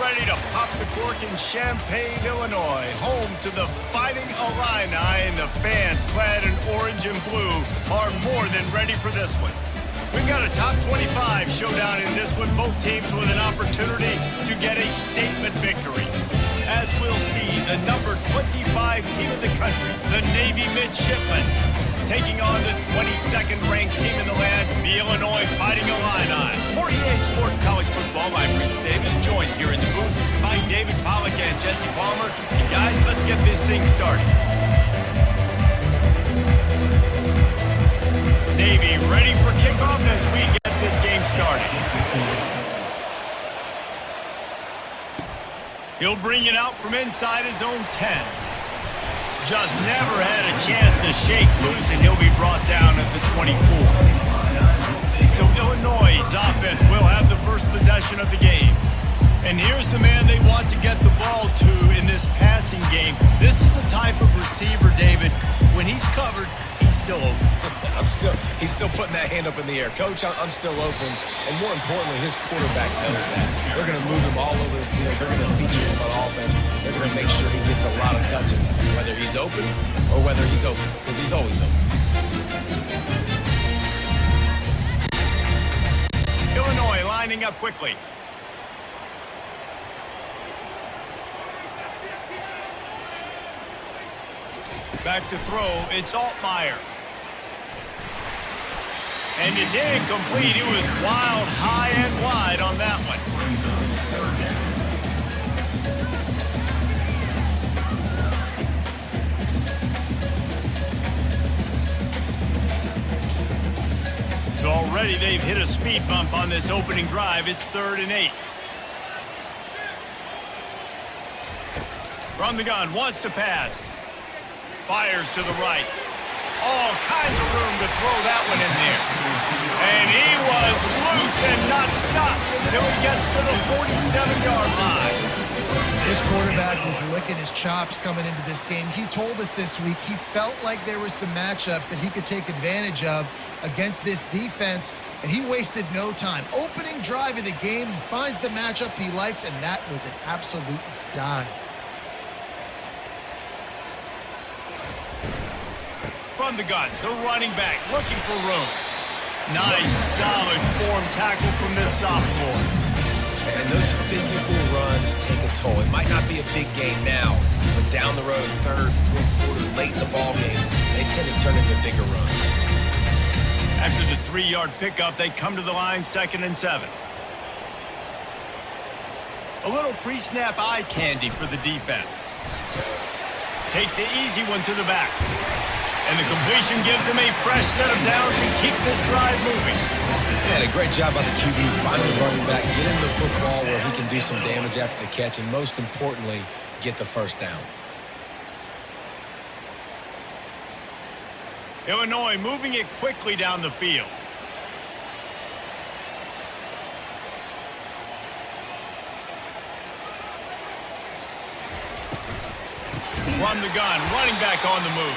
ready to pop the cork in Champaign, Illinois, home to the Fighting Illini, and the fans clad in orange and blue are more than ready for this one. We've got a top 25 showdown in this one, both teams with an opportunity to get a statement victory. As we'll see, the number 25 team in the country, the Navy Midshipmen, taking on the 22nd ranked team in the land, the Illinois Fighting Illini. For EA Sports College Football, I'm Rich Davis, joined here in the booth by David Pollack and Jesse Palmer. And guys, let's get this thing started. Navy ready for kickoff as we get this game started. He'll bring it out from inside his own 10. Just never had a chance to shake loose, and he'll be brought down at the 24. So Illinois' offense will have the first possession of the game. And here's the man they want to get the ball to in this passing game. This is the type of receiver, David, when he's covered, he's still open. He's still putting that hand up in the air. Coach, I'm still open. And more importantly, his quarterback knows that. They're going to move him all over the field. They're going to feature him on offense. They're going to make sure he gets a lot of touches, whether he's open or whether he's open, because he's always open. Illinois lining up quickly. Back to throw, it's Altmaier. And it's incomplete. It was wild, high and wide on that one. So already they've hit a speed bump on this opening drive. It's 3rd and 8. From the gun, wants to pass. Fires to the right. All kinds of room to throw that one in there. And he was loose and not stopped until he gets to the 47-yard line. This quarterback was licking his chops coming into this game. He told us this week he felt like there was some matchups that he could take advantage of against this defense, and he wasted no time. Opening drive of the game, he finds the matchup he likes, and that was an absolute dime. From the gun, the running back looking for room. Nice, solid form tackle from this sophomore. And those physical runs take a toll. It might not be a big game now, but down the road, 3rd, 4th quarter, late in the ball games, they tend to turn into bigger runs. After the 3-yard pickup, they come to the line, 2nd and 7. A little pre-snap eye candy for the defense. Takes the easy one to the back. And the completion gives him a fresh set of downs and keeps this drive moving. And a great job by the QB, finding the running back, get him the football where he can do some damage after the catch, and most importantly, get the first down. Illinois moving it quickly down the field. From the gun, running back on the move.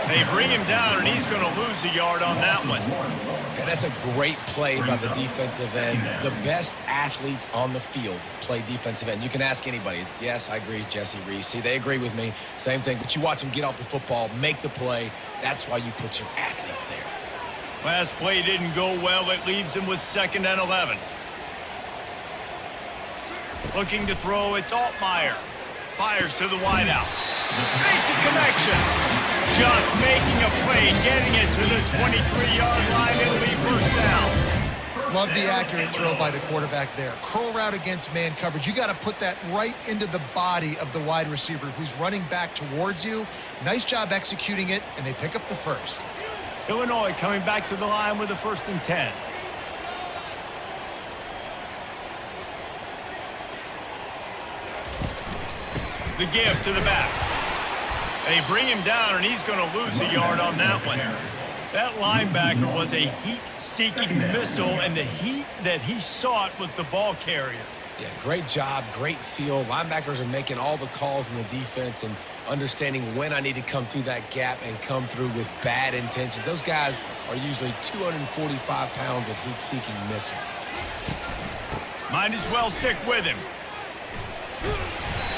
They bring him down, and he's going to lose a yard on that one. And that's a great play by the defensive end. The best athletes on the field play defensive end. You can ask anybody. Yes, I agree, Jesse, Reese. See, they agree with me. Same thing. But you watch them get off the football, make the play. That's why you put your athletes there. Last play didn't go well. It leaves him with 2nd and 11. Looking to throw, it's Altmaier. Fires to the wideout. Makes a connection. Just making a play, getting it to the 23-yard line. It'll be first down. Love the accurate throw by the quarterback there. Curl route against man coverage. You got to put that right into the body of the wide receiver who's running back towards you. Nice job executing it, and they pick up the first. Illinois coming back to the line with a 1st and 10. The give to the back. They bring him down, and he's going to lose a yard on that one. That linebacker was a heat-seeking missile, and the heat that he sought was the ball carrier. Yeah, great job, great feel. Linebackers are making all the calls in the defense and understanding when I need to come through that gap and come through with bad intentions. Those guys are usually 245 pounds of heat-seeking missile. Might as well stick with him.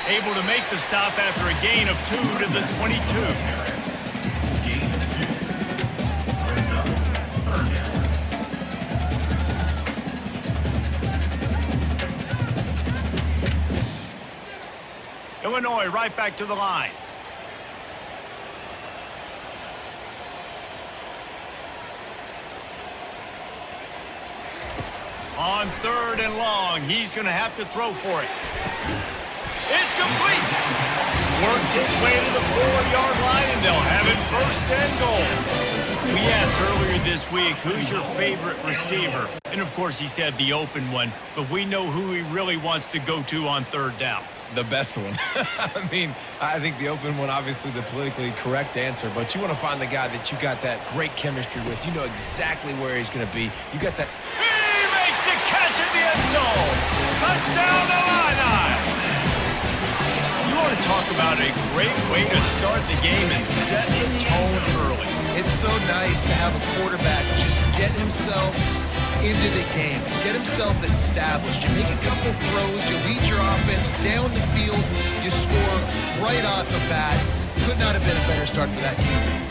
Able to make the stop after a gain of 2 to the 22. Illinois right back to the line. On 3rd and long, he's going to have to throw for it. It's complete. Works his way to the 4-yard line, and they'll have it 1st and goal. We asked earlier this week, who's your favorite receiver? And of course, he said the open one, but we know who he really wants to go to on 3rd down. The best one. I mean, I think the open one, obviously the politically correct answer, but you want to find the guy that you got that great chemistry with. You know exactly where he's going to be. You got that. He makes the catch in the end zone. Touchdown, Illini. You want to talk about a great way to start the game and set the tone early. It's so nice to have a quarterback just get himself into the game, get himself established. You make a couple throws, you lead your offense down the field, you score right off the bat. Could not have been a better start for that QB.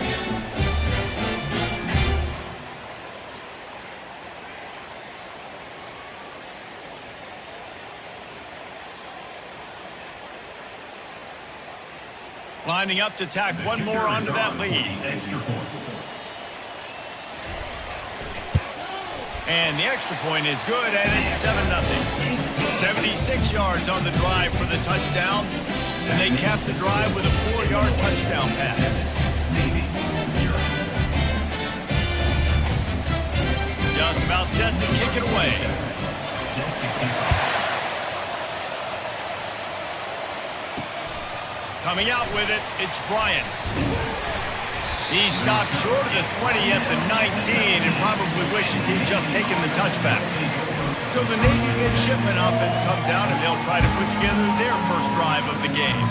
Lining up to tack one more onto that lead. And the extra point is good, and it's 7-0. 76 yards on the drive for the touchdown, and they cap the drive with a 4-yard touchdown pass. Just about set to kick it away. Coming out with it, it's Bryant. He stopped short of the 20 at the 19 and probably wishes he'd just taken the touchback. So the Navy Midshipmen offense comes out and they'll try to put together their first drive of the game.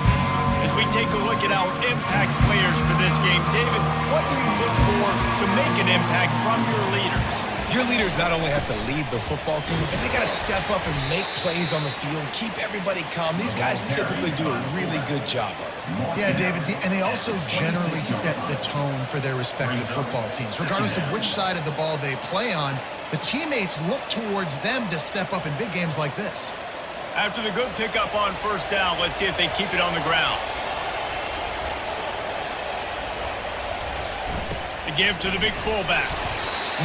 As we take a look at our impact players for this game, David, what do you look for to make an impact from your leaders? Your leaders not only have to lead the football team, but they got to step up and make plays on the field, keep everybody calm. These guys typically do a really good job of it. Yeah, David, and they also generally set the tone for their respective football teams. Regardless of which side of the ball they play on, the teammates look towards them to step up in big games like this. After the good pickup on 1st down, let's see if they keep it on the ground. The give to the big fullback.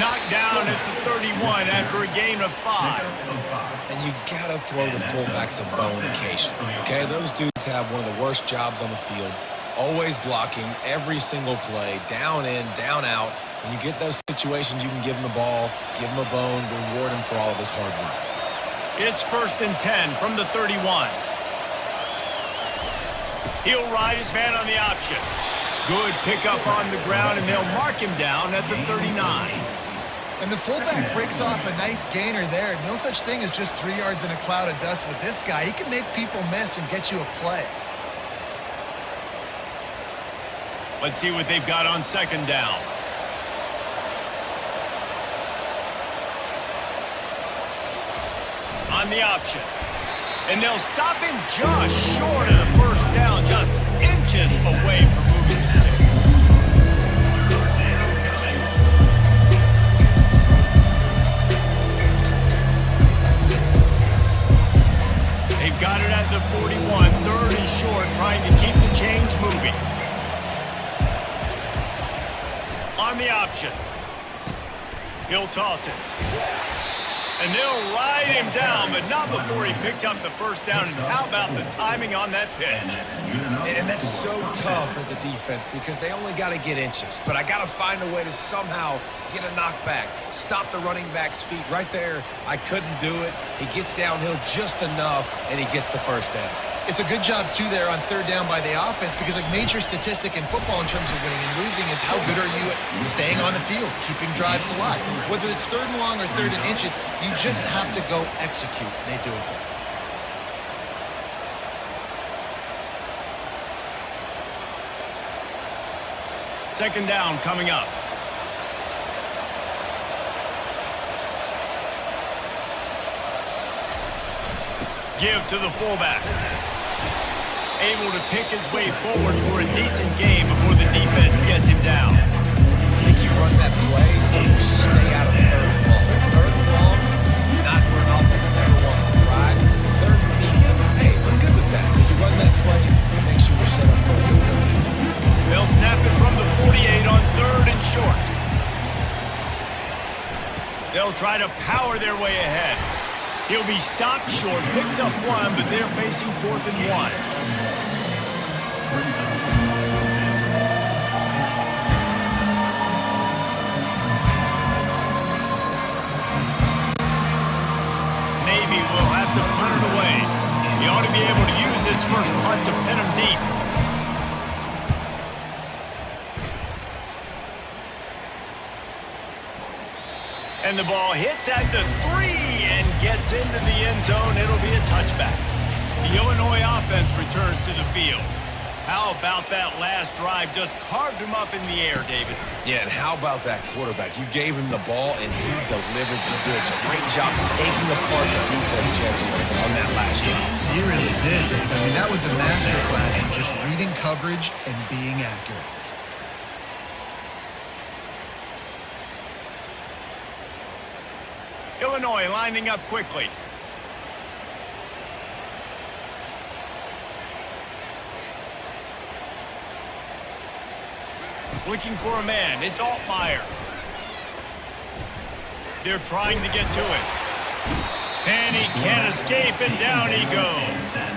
Knocked down at the 31 after a gain of 5. And you got to throw the fullbacks a bone occasionally, okay? Those dudes have one of the worst jobs on the field, always blocking every single play, down in, down out. When you get those situations, you can give them the ball, give them a bone, reward him for all of his hard work. It's 1st and 10 from the 31. He'll ride his man on the option. Good pickup on the ground, and they'll mark him down at the 39. And the fullback breaks off a nice gainer there. No such thing as just 3 yards in a cloud of dust with this guy. He can make people miss and get you a play. Let's see what they've got on 2nd down. On the option. And they'll stop him just short of the 1st down, just inches away from moving the sticks. They've got it at the 41, 3rd and short, trying to keep the chains moving. On the option. He'll toss it. And they'll ride him down, but not before he picked up the 1st down. And how about the timing on that pitch? And that's so tough as a defense because they only got to get inches. But I got to find a way to somehow get a knockback, stop the running back's feet right there. I couldn't do it. He gets downhill just enough, and he gets the 1st down. It's a good job, too, there on 3rd down by the offense because a major statistic in football in terms of winning and losing is how good are you at staying on the field, keeping drives alive. Whether it's 3rd and long or 3rd and inches, you just have to go execute. They do it there. Second down coming up. give to the fullback. Able to pick his way forward for a decent game before the defense gets him down. I think you run that play so you stay out of third and long. Third and long is not where an offense ever wants to thrive. Third and medium, hey, I'm good with that. So you run that play to make sure you're set up for a good third. They'll snap it from the 48 on 3rd and short. They'll try to power their way ahead. He'll be stopped short, picks up 1, but they're facing 4th and 1. Navy will have to punt it away. He ought to be able to use this first punt to pin him deep. And the ball hits at the 3 and gets into the end zone. It'll be a touchback. The Illinois offense returns to the field. How about that last drive? Just carved him up in the air, David. Yeah, and how about that quarterback? You gave him the ball, and he delivered the goods. A great job taking apart the defense, Jesse, on that last drive. He really did, Dave. I mean, that was a masterclass in just reading coverage and being accurate. Illinois lining up quickly. Looking for a man. It's Altmaier. They're trying to get to it. And he can't escape, and down he goes.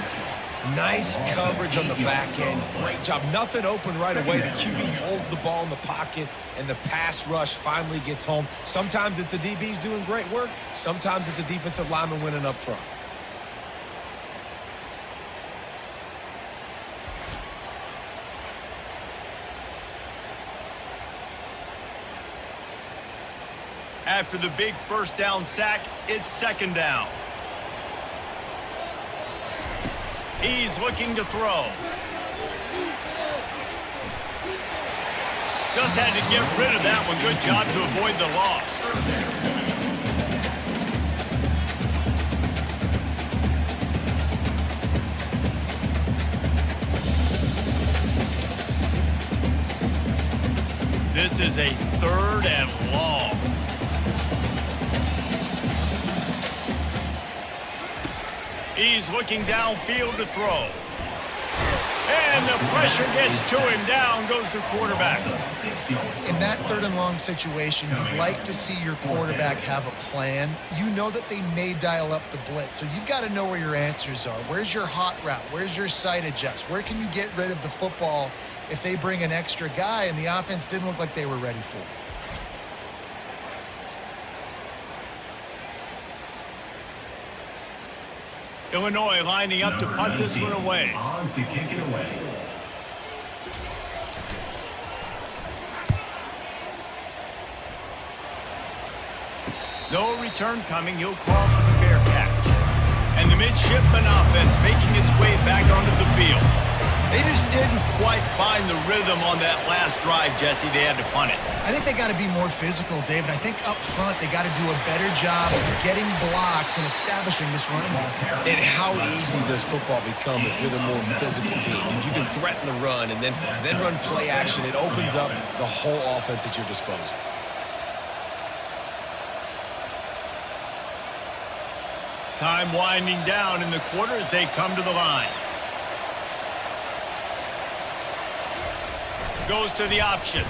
Nice coverage on the back end. Great job. Nothing open right away. The QB holds the ball in the pocket, and the pass rush finally gets home. Sometimes it's the DBs doing great work. Sometimes it's the defensive lineman winning up front. After the big first down sack, it's 2nd down. He's looking to throw. Just had to get rid of that one. Good job to avoid the loss. This is a 3rd and long. He's looking downfield to throw. And the pressure gets to him. Down goes the quarterback. In that 3rd and long situation, you'd like to see your quarterback have a plan. You know that they may dial up the blitz, so you've got to know where your answers are. Where's your hot route? Where's your sight adjust? Where can you get rid of the football if they bring an extra guy and the offense didn't look like they were ready for it? Illinois lining up to punt this one away. On to kick it away. No return coming. He'll call for the fair catch. And the Midshipmen offense making its way back onto the field. They just didn't quite find the rhythm on that last drive, Jesse. They had to punt it. I think they got to be more physical, David. I think up front they got to do a better job of getting blocks and establishing this running game. And how easy does football become if you're the more physical team? If you can threaten the run and then run play action, it opens up the whole offense at your disposal. Time winding down in the quarter as they come to the line. Goes to the option.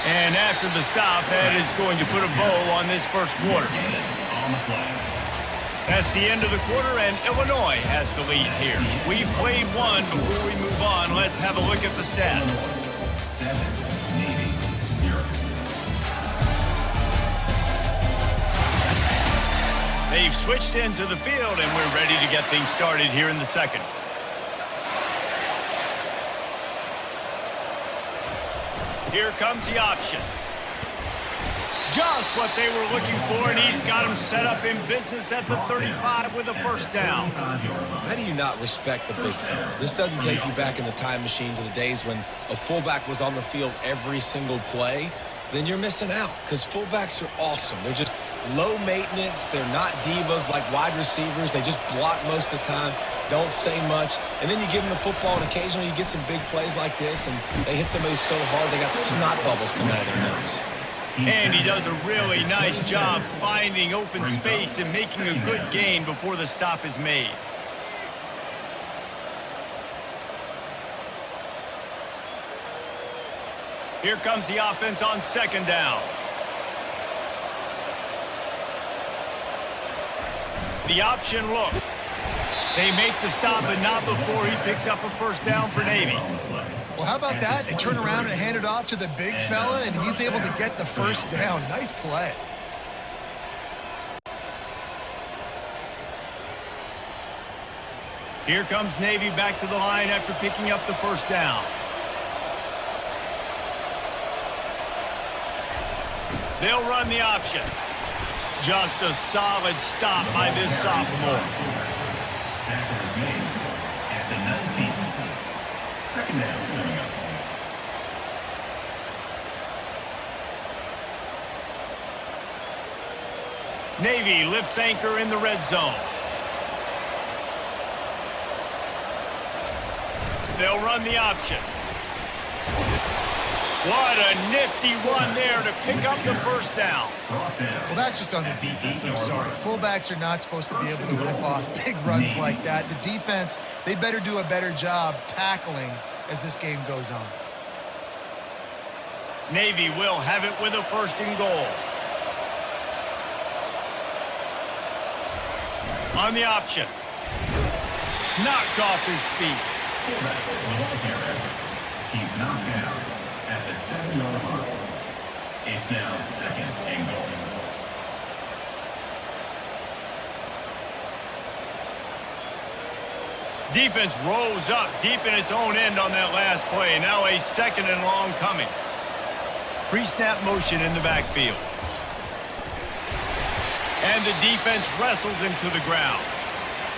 And after the stop, that is going to put a bow on this first quarter. That's the end of the quarter, and Illinois has the lead here. We've played one. Before we move on, let's have a look at the stats. 7, Navy, 0. They've switched into the field, and we're ready to get things started here in the second. Here comes the option. Just what they were looking for, and he's got him set up in business at the 35 with a first down. How do you not respect the big fellas? This doesn't take you back in the time machine to the days when a fullback was on the field every single play. then you're missing out because fullbacks are awesome. They're just low maintenance. They're not divas like wide receivers. They just block most of the time, don't say much. And then you give them the football, and occasionally you get some big plays like this, and they hit somebody so hard they got snot bubbles coming out of their nose. And he does a really nice job finding open space and making a good gain before the stop is made. Here comes the offense on second down. The option look. They make the stop, but not before he picks up a first down for Navy. Well, how about that? They turn around and hand it off to the big fella, and he's able to get the first down. Nice play. Here comes Navy back to the line after picking up the first down. They'll run the option. Just a solid stop by this sophomore. Tackle is made at the 19. Second down coming up. Navy lifts anchor in the red zone. They'll run the option. What a nifty run there to pick up the first down. Well, that's just on the defense, I'm sorry. Fullbacks are not supposed to be able to rip off big runs like that. The defense, they better do a better job tackling as this game goes on. Navy will have it with a first and goal. On the option. Knocked off his feet. He's knocked down at the 7-yard line. It's now second and goal. Defense rose up deep in its own end on that last play. Now a second and long coming. Pre-snap motion in the backfield. And the defense wrestles him to the ground.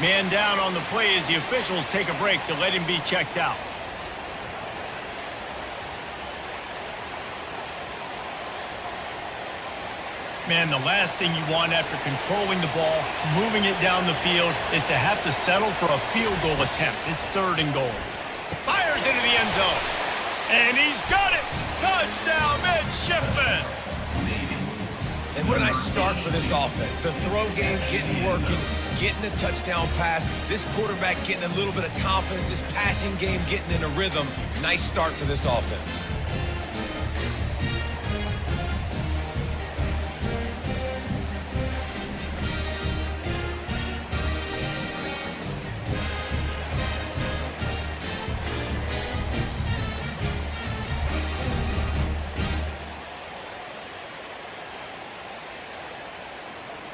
Man down on the play as the officials take a break to let him be checked out. Man, the last thing you want after controlling the ball, moving it down the field, is to have to settle for a field goal attempt. It's third and goal. Fires into the end zone. And he's got it! Touchdown, Midshipmen! And what a nice start for this offense. The throw game getting working, getting the touchdown pass. This quarterback getting a little bit of confidence. This passing game getting in a rhythm. Nice start for this offense.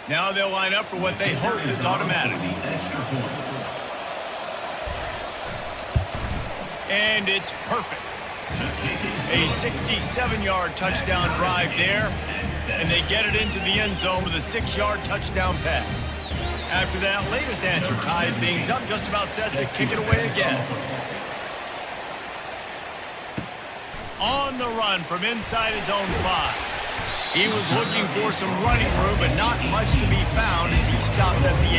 Now they'll line up for what they hope is automatic. And it's perfect. A 67-yard touchdown drive there, and they get it into the end zone with a 6-yard touchdown pass. After that latest answer tied things up, just about set to kick it away again. On the run from inside his own 5. He was looking for some running room, but not much to be found as he stopped at the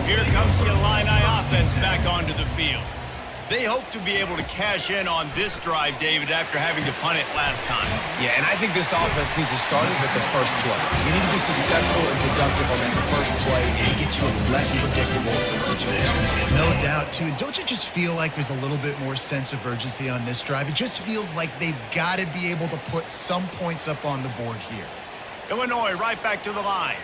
18. Here comes the Illini offense back onto the field. They hope to be able to cash in on this drive, David, after having to punt it last time. Yeah, and I think this offense needs to start it with the first play. You need to be successful and productive on that first play, and it gets you in less predictable situations. No doubt, too. And don't you just feel like there's a little bit more sense of urgency on this drive? It just feels like they've got to be able to put some points up on the board here. Illinois right back to the line.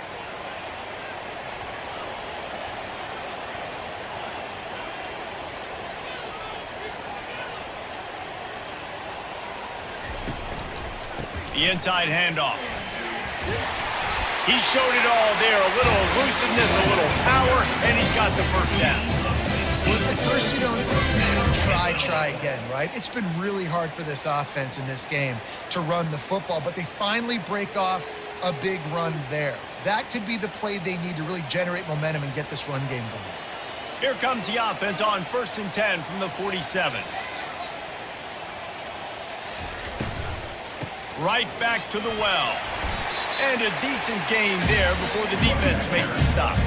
The inside handoff. He showed it all there. A little elusiveness, a little power, and he's got the first down. Well, if at first you don't succeed, try again, right? It's been really hard for this offense in this game to run the football, but they finally break off a big run there. That could be the play they need to really generate momentum and get this run game going. Here comes the offense on 1st and 10 from the 47. Right back to the well. And a decent gain there before the defense makes the stop.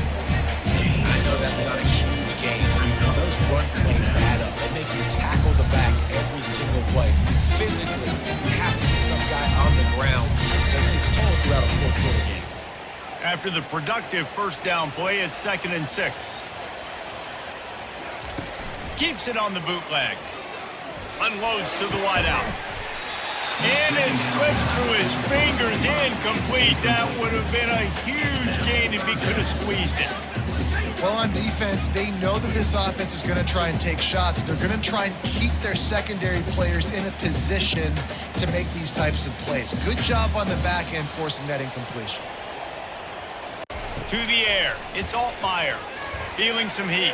Listen, I know that's not a huge gain. Those run plays add up. They make you tackle the back every single play. Physically, you have to get some guy on the ground. It takes its toll throughout a fourth-quarter game. After the productive first down play, it's 2nd and 6. Keeps it on the bootleg. Unloads to the wideout. And it slips through his fingers, incomplete. That would have been a huge gain if he could have squeezed it. Well, on defense, they know that this offense is going to try and take shots. They're going to try and keep their secondary players in a position to make these types of plays. Good job on the back end forcing that incompletion. To the air, it's Altmaier, feeling some heat.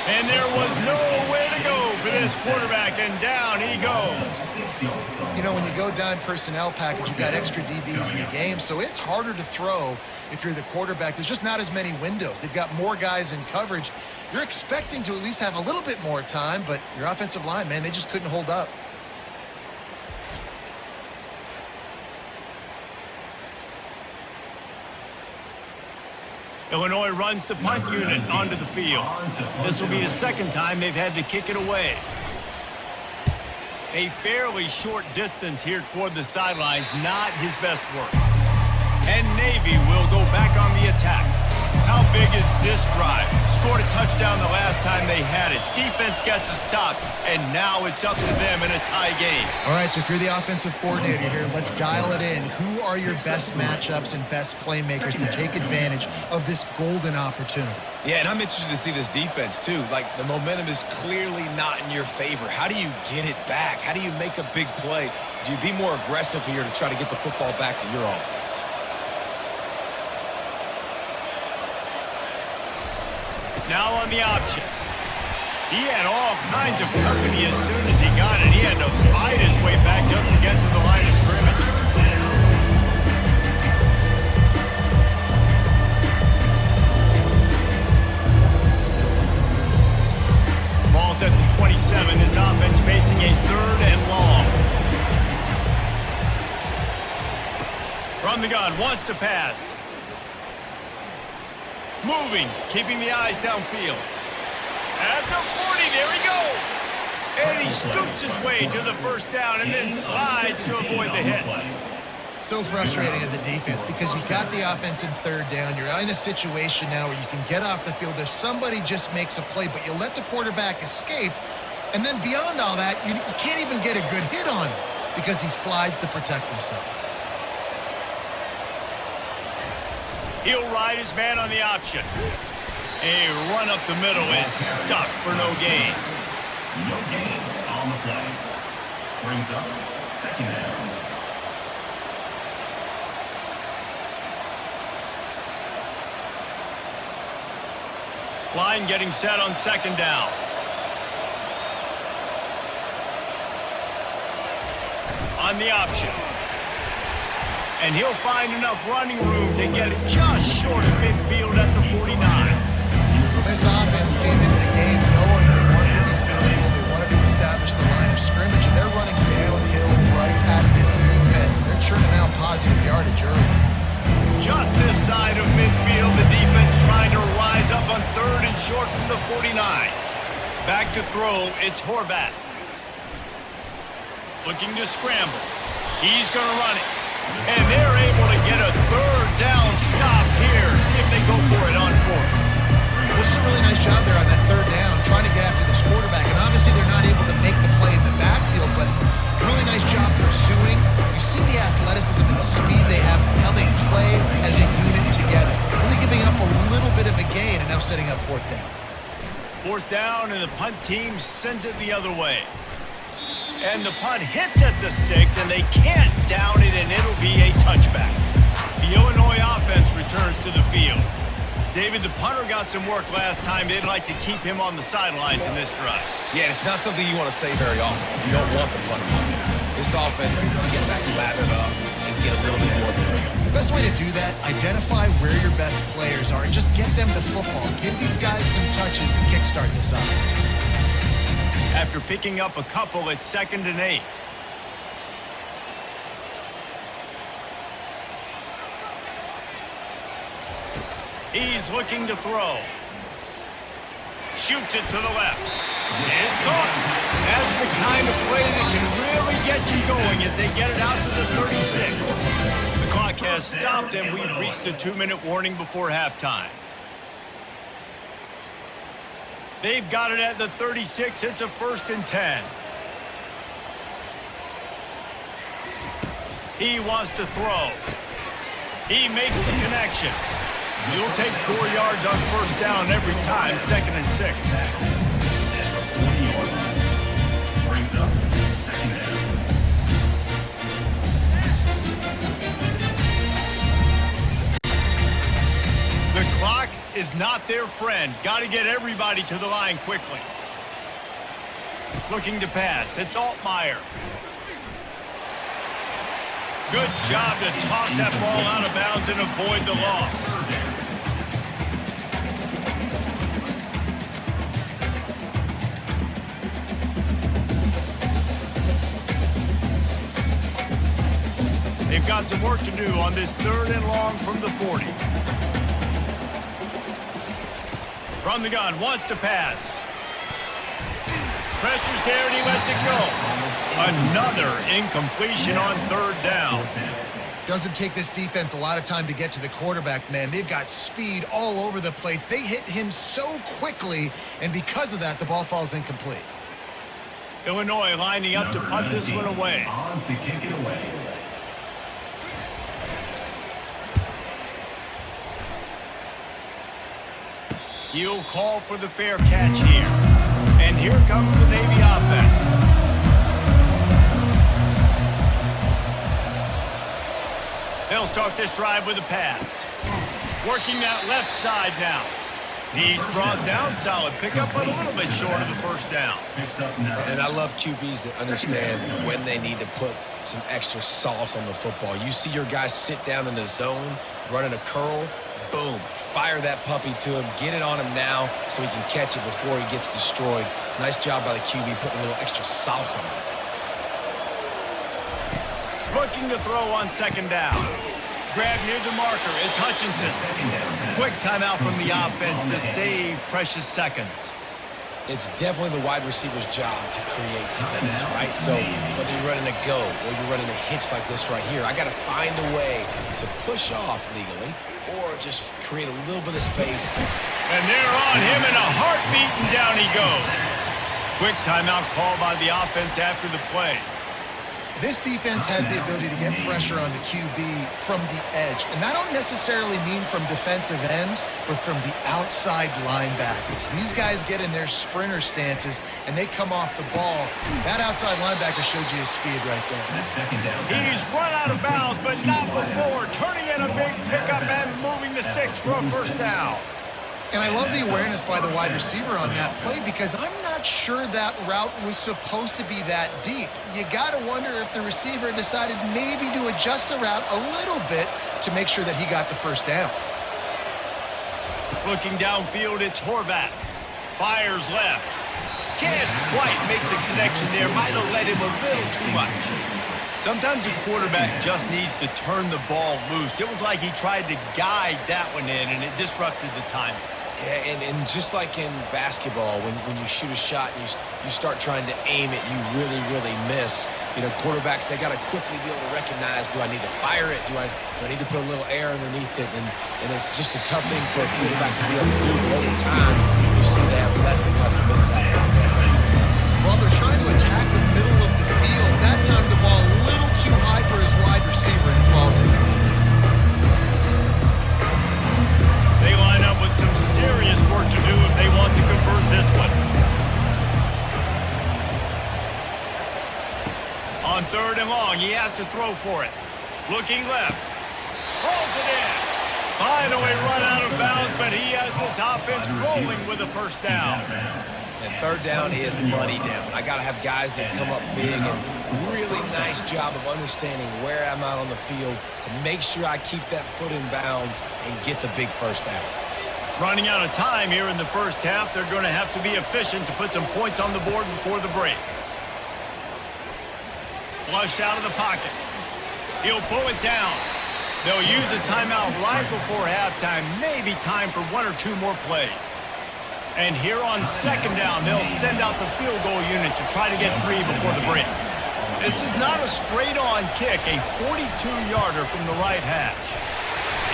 And there was nowhere to go for this quarterback, and down he goes. You know, when you go down personnel package, you've got extra DBs in the game, so it's harder to throw if you're the quarterback. There's just not as many windows. They've got more guys in coverage. You're expecting to at least have a little bit more time, but your offensive line, man, they just couldn't hold up. Illinois runs the punt unit onto the field. This will be the second time they've had to kick it away. A fairly short distance here toward the sidelines, not his best work. And Navy will go back on the attack. How big is this drive? Scored a touchdown the last time they had it. Defense gets a stop, and now it's up to them in a tie game. All right, so if you're the offensive coordinator here, let's dial it in. Who are your best matchups and best playmakers to take advantage of this golden opportunity? Yeah, and I'm interested to see this defense, too. Like, the momentum is clearly not in your favor. How do you get it back? How do you make a big play? Do you be more aggressive here to try to get the football back to your offense? Now on the option. He had all kinds of company as soon as he got it. He had to fight his way back just to get to the line of scrimmage. Ball's at the 27. His offense facing a 3rd and long. From the gun, wants to pass. Moving, keeping the eyes downfield. At the 40, there he goes. And he scoots his way to the first down and then slides to avoid the hit. So frustrating as a defense because you got the offense in 3rd down. You're in a situation now where you can get off the field if somebody just makes a play, but you let the quarterback escape. And then beyond all that, you can't even get a good hit on him because he slides to protect himself. He'll ride his man on the option. A run up the middle is stuck for no gain. No gain on the play. Brings up 2nd down. Line getting set on 2nd down. On the option. And he'll find enough running room to get it just short of midfield at the 49. This offense came into the game knowing they wanted to be physical, they wanted to establish the line of scrimmage, and they're running downhill right at this defense. They're churning out positive yardage early. Just this side of midfield, the defense trying to rise up on 3rd and short from the 49. Back to throw, it's Horvat. Looking to scramble. He's going to run it. And they're able to get a 3rd down stop here. See if they go for it on 4th. This is a really nice job there on that 3rd down, trying to get after this quarterback. And obviously they're not able to make the play in the backfield, but a really nice job pursuing. You see the athleticism and the speed they have, how they play as a unit together. Really giving up a little bit of a gain and now setting up 4th down. 4th down, and the punt team sends it the other way. And the punt hits at the 6, and they can't down it, and it'll be a touchback. The Illinois offense returns to the field. David, the punter got some work last time. They'd like to keep him on the sidelines in this drive. Yeah, it's not something you want to say very often. You don't want the punter on there. This offense needs to get back lathered up and get a little bit more of a rhythm. The best way to do that, identify where your best players are and just get them the football. Give these guys some touches to kickstart this offense. After picking up a couple, it's 2nd and 8. He's looking to throw. Shoots it to the left. It's caught. That's the kind of play that can really get you going as they get it out to the 36. The clock has stopped, and we've reached the 2-minute warning before halftime. They've got it at the 36. It's a 1st and 10. He wants to throw. He makes the connection. You'll take 4 yards on 1st down every time, 2nd and 6. Brings up 2nd down. The clock is not their friend. Got to get everybody to the line quickly. Looking to pass. It's Altmaier. Good job to toss that ball out of bounds and avoid the loss. They've got some work to do on this 3rd and long from the 40. From the gun, wants to pass. Pressure's there and he lets it go. Another incompletion on 3rd down. Doesn't take this defense a lot of time to get to the quarterback, man. They've got speed all over the place. They hit him so quickly, and because of that, the ball falls incomplete. Illinois lining up to punt this one away. On to kick it away. He'll call for the fair catch here. And here comes the Navy offense. They'll start this drive with a pass. Working that left side now. He's brought down, solid pickup, but a little bit short of the 1st down. And I love QBs that understand when they need to put some extra sauce on the football. You see your guys sit down in the zone, running a curl, boom, fire that puppy to him, get it on him now so he can catch it before he gets destroyed. Nice job by the QB putting a little extra sauce on it. Looking to throw on 2nd down. Grab near the marker is Hutchinson. Quick timeout from the offense to save precious seconds. It's definitely the wide receiver's job to create space, right? So whether you're running a go or you're running a hitch like this right here, I got to find a way to push off legally or just create a little bit of space. And they're on him in a heartbeat, and down he goes. Quick timeout call by the offense after the play. This defense has the ability to get pressure on the QB from the edge. And I don't necessarily mean from defensive ends, but from the outside linebackers. These guys get in their sprinter stances, and they come off the ball. That outside linebacker showed you his speed right there. He's run out of bounds, but not before. Turning in a big pickup and moving the sticks for a 1st down. And I love the awareness by the wide receiver on that play because I'm not sure that route was supposed to be that deep. You got to wonder if the receiver decided maybe to adjust the route a little bit to make sure that he got the 1st down. Looking downfield, it's Horvat. Fires left. Can't quite make the connection there. Might have let him a little too much. Sometimes a quarterback just needs to turn the ball loose. It was like he tried to guide that one in, and it disrupted the timing. Yeah, and just like in basketball, when you shoot a shot and you start trying to aim it, you really, really miss. You know, quarterbacks, they got to quickly be able to recognize, do I need to fire it? Do I need to put a little air underneath it? And it's just a tough thing for a quarterback to be able to do. But over time, you see they have less and less mishaps like that. While they're trying to attack the middle of the field, that time the ball a little too high for his wide receiver, and he falls to him. They line up with some serious work to do if they want to convert this one. On 3rd and long, he has to throw for it. Looking left. Rolls it in. Finally run out of bounds, but he has this offense rolling with a 1st down. And 3rd down is money down. I got to have guys that come up big and really nice job of understanding where I'm out on the field to make sure I keep that foot in bounds and get the big 1st down. Running out of time here in the 1st half, they're going to have to be efficient to put some points on the board before the break. Flushed out of the pocket. He'll pull it down. They'll use a timeout right before halftime, maybe time for 1 or 2 more plays. And here on second down, they'll send out the field goal unit to try to get 3 before the break. This is not a straight-on kick, a 42-yarder from the right hash.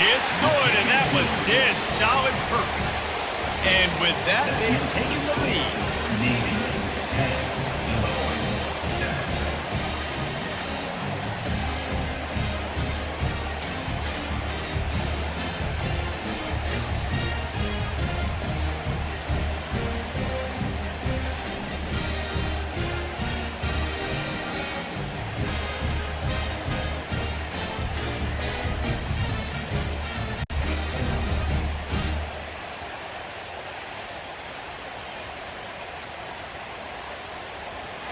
It's good, and that was dead solid perfect. And with that, they've taken the lead. Navy 10, Illinois 7.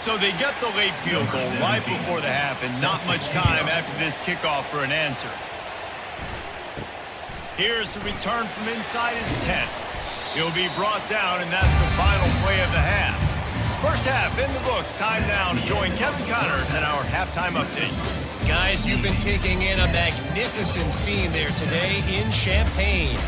So they get the late field goal right before the half and not much time after this kickoff for an answer. Here's the return from inside his 10. He'll be brought down, and that's the final play of the half. First half in the books. Time now to join Kevin Connors in our halftime update. Guys, you've been taking in a magnificent scene there today in Champaign.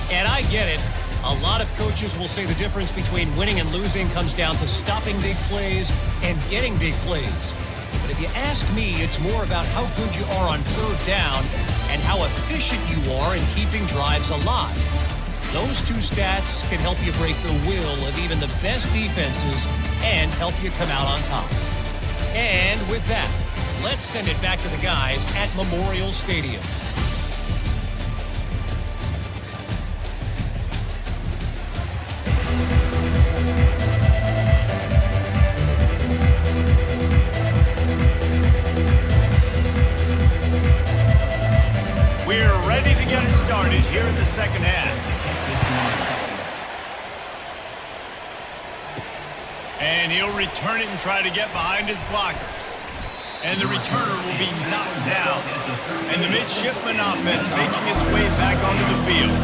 And I get it. A lot of coaches will say the difference between winning and losing comes down to stopping big plays and getting big plays. But if you ask me, it's more about how good you are on third down and how efficient you are in keeping drives alive. Those two stats can help you break the will of even the best defenses and help you come out on top. And with that, let's send it back to the guys at Memorial Stadium. We're ready to get it started here in the second half. And he'll return it and try to get behind his blockers. And the returner will be knocked down. And the Midshipmen offense making its way back onto the field.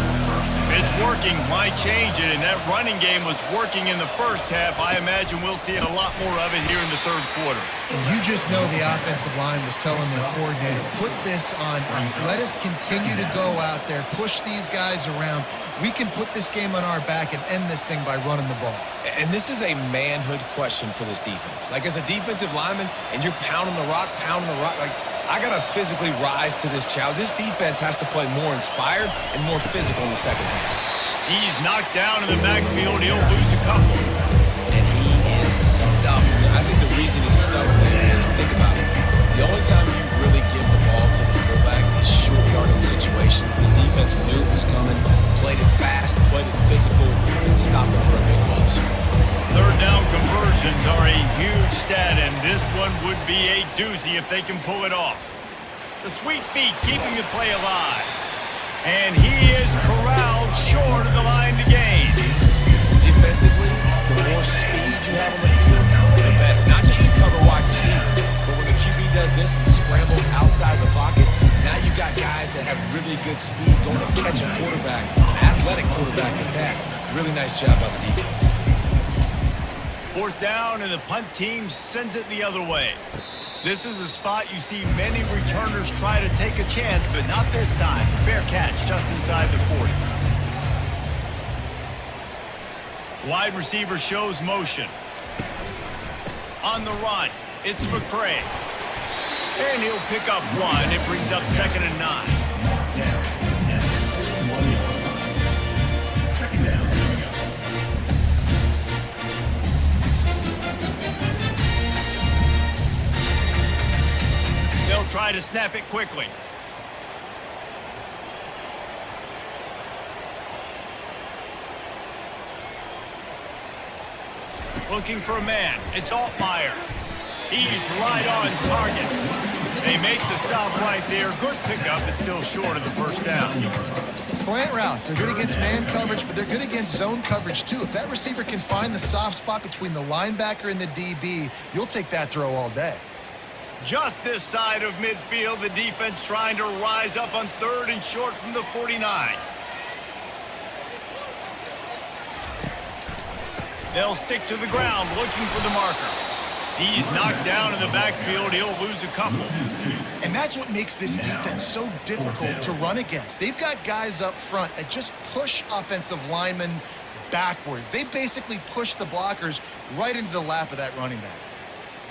If it's working, why change it? And that running game was working in the first half. I imagine we'll see a lot more of it here in the third quarter. And you just know the offensive line was telling their coordinator, put this on us. Let us continue to go out there, push these guys around. We can put this game on our back and end this thing by running the ball. And this is a manhood question for this defense. Like, as a defensive lineman, and you're pounding the rock, like, I got to physically rise to this challenge. This defense has to play more inspired and more physical in the second half. He's knocked down in the backfield. He'll lose a couple. And he is stuffed. I think the reason he's stuffed there is, think about it, the only time you really give the ball to the fullback is short yardage situations. The defense knew it was coming, played it fast, played it physical, and stopped him for a big loss. Third down conversions are a huge stat, and this one would be a doozy if they can pull it off. The sweet feet keeping the play alive. And he is corralled short of the line to gain. Defensively, the more speed you have on the field, the better. Not just to cover wide receivers, but when the QB does this and scrambles outside the pocket, now you got guys that have really good speed going to catch a quarterback, an athletic quarterback at that. Really nice job by the defense. Fourth down, and the punt team sends it the other way. This is a spot you see many returners try to take a chance, but not this time. Fair catch just inside the 40. Wide receiver shows motion. On the run, it's McCray. And he'll pick up 1. It brings up 2nd and 9. Second down. They'll try to snap it quickly. Looking for a man. It's Altmaier. He's right on target. They make the stop right there. Good pickup, but still short of the first down. Slant routes, they're good against man coverage, but they're good against zone coverage too. If that receiver can find the soft spot between the linebacker and the DB, you'll take that throw all day. Just this side of midfield, the defense trying to rise up on 3rd and short from the 49. They'll stick to the ground looking for the marker. He's knocked down in the backfield. He'll lose a couple. And that's what makes this defense so difficult to run against. They've got guys up front that just push offensive linemen backwards. They basically push the blockers right into the lap of that running back.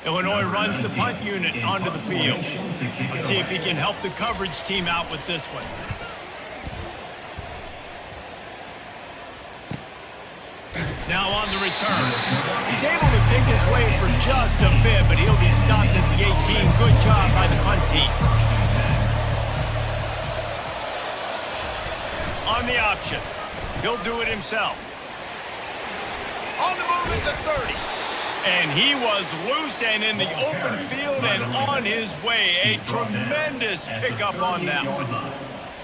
Illinois runs the punt unit onto the field. Let's see if he can help the coverage team out with this one. Now on the return. He's able to pick his way for just a bit, but he'll be stopped at the 18. Good job by the punt team. On the option. He'll do it himself. On the move at the 30. And he was loose and in the open field and on his way. A tremendous pickup on that one.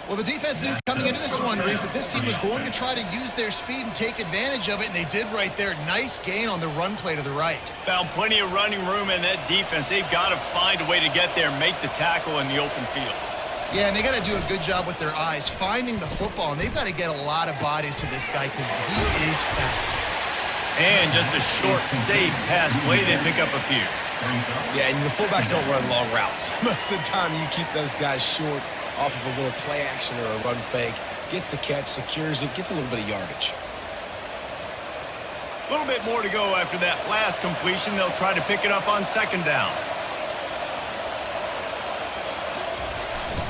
Well, the defense knew coming into this one, Reese, that this team was going to try to use their speed and take advantage of it, and they did right there. Nice gain on the run play to the right. Found plenty of running room in that defense. They've got to find a way to get there and make the tackle in the open field. Yeah, and they got to do a good job with their eyes, finding the football, and they've got to get a lot of bodies to this guy because he is fast. And just a short, safe pass play, they pick up a few. Yeah, and the fullbacks don't run long routes. Most of the time, you keep those guys short off of a little play action or a run fake. Gets the catch, secures it, gets a little bit of yardage. A little bit more to go after that last completion. They'll try to pick it up on second down.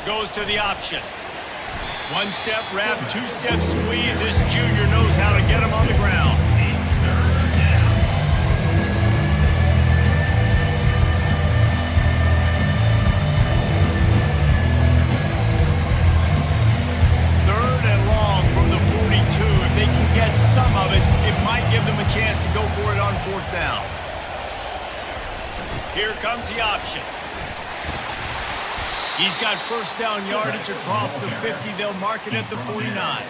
Goes to the option. One-step wrap, two-step squeeze. This junior knows how to get him on the ground. Third and long from the 42. If they can get some of it, it might give them a chance to go for it on fourth down. Here comes the option. He's got first down yardage across the 50. They'll mark it at the 49.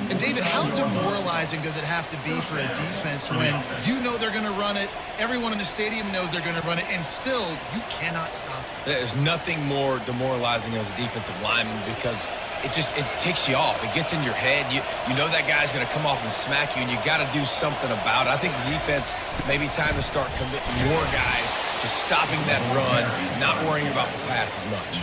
And, David, how demoralizing does it have to be for a defense when you know they're going to run it, everyone in the stadium knows they're going to run it, and still you cannot stop it? There's nothing more demoralizing as a defensive lineman because it ticks you off. It gets in your head. You know that guy's going to come off and smack you, and you got to do something about it. I think the defense maybe time to start committing more guys to stopping that run, not worrying about the pass as much.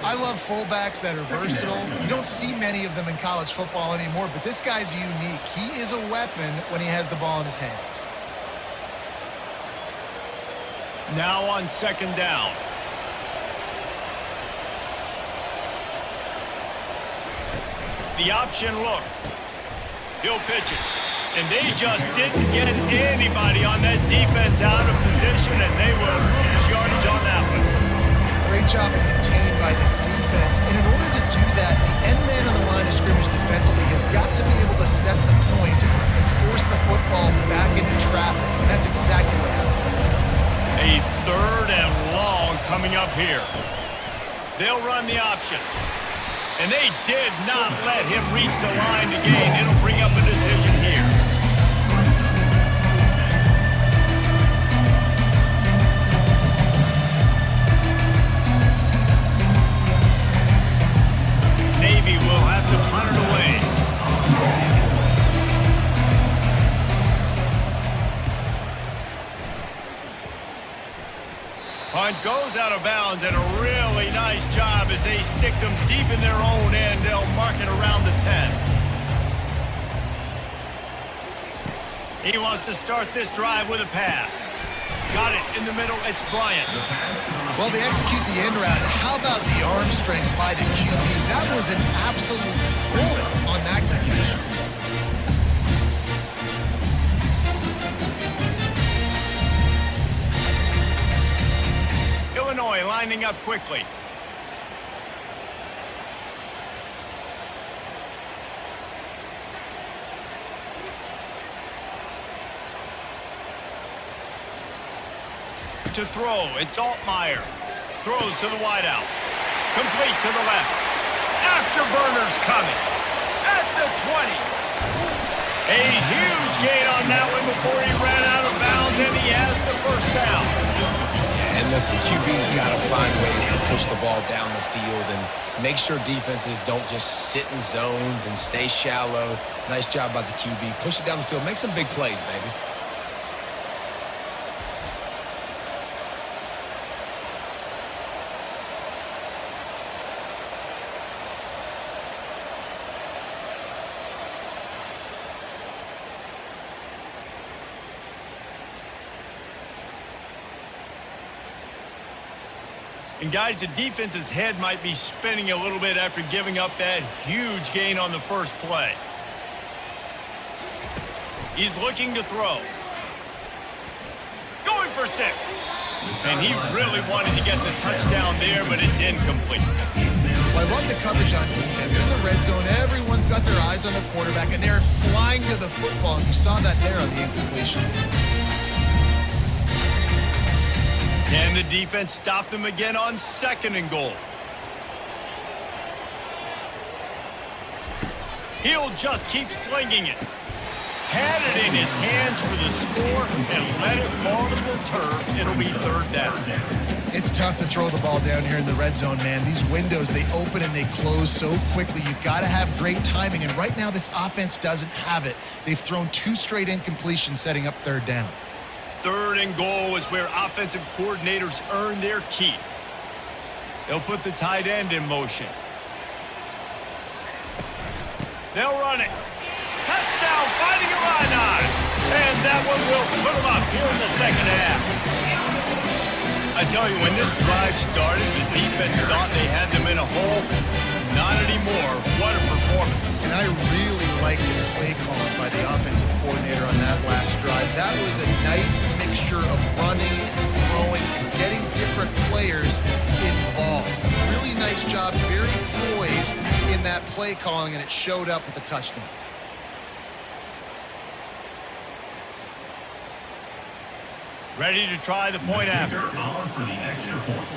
I love fullbacks that are versatile. You don't see many of them in college football anymore, but this guy's unique. He is a weapon when he has the ball in his hands. Now on second down. The option look. He'll pitch it. And they just didn't get anybody on that defense out of position, and they will lose yardage on that one. Great job of contained by this defense. And in order to do that, the end man on the line of scrimmage defensively has got to be able to set the point and force the football back into traffic. And that's exactly what happened. A third and long coming up here. They'll run the option. And they did not let him reach the line to gain. It'll bring up a decision here. Navy will have to punt it away. Punt goes out of bounds, and a really nice job as they stick them deep in their own end. They'll mark it around the 10. He wants to start this drive with a pass. Got it in the middle. It's Bryant. Well, they execute the end route. How about the arm strength by the QB? That was an absolute bullet on that completion. Illinois lining up quickly. To throw, it's Altmaier. Throws to the wideout. Complete to the left. Afterburner's coming. At the 20. A huge gain on that one before he ran out of bounds, and he has the first down. Yeah, and listen, QB's got to find ways to push the ball down the field and make sure defenses don't just sit in zones and stay shallow. Nice job by the QB. Push it down the field. Make some big plays, baby. And guys, the defense's head might be spinning a little bit after giving up that huge gain on the first play. He's looking to throw. Going for 6. And he really wanted to get the touchdown there, but it's incomplete. Well, I love the coverage on defense. In the red zone, everyone's got their eyes on the quarterback, and they're flying to the football. And you saw that there on the incompletion. And the defense stopped them again on 2nd and goal. He'll just keep slinging it. Had it in his hands for the score and let it fall to the turf. It'll be 3rd down. It's tough to throw the ball down here in the red zone, man. These windows, they open and they close so quickly. You've got to have great timing, and right now this offense doesn't have it. They've thrown 2 straight incompletions setting up 3rd down. 3rd and goal is where offensive coordinators earn their keep. They'll put the tight end in motion. They'll run it. Touchdown, Fighting Illini. And that one will put them up here in the 2nd half. I tell you, when this drive started, the defense thought they had them in a hole. Not anymore. What a performance. And I really like the play calling by the offensive coordinator on that last drive. That was a nice mixture of running and throwing and getting different players involved. Really nice job, very poised in that play calling, and it showed up with a touchdown. Ready to try the point after. On for the extra point.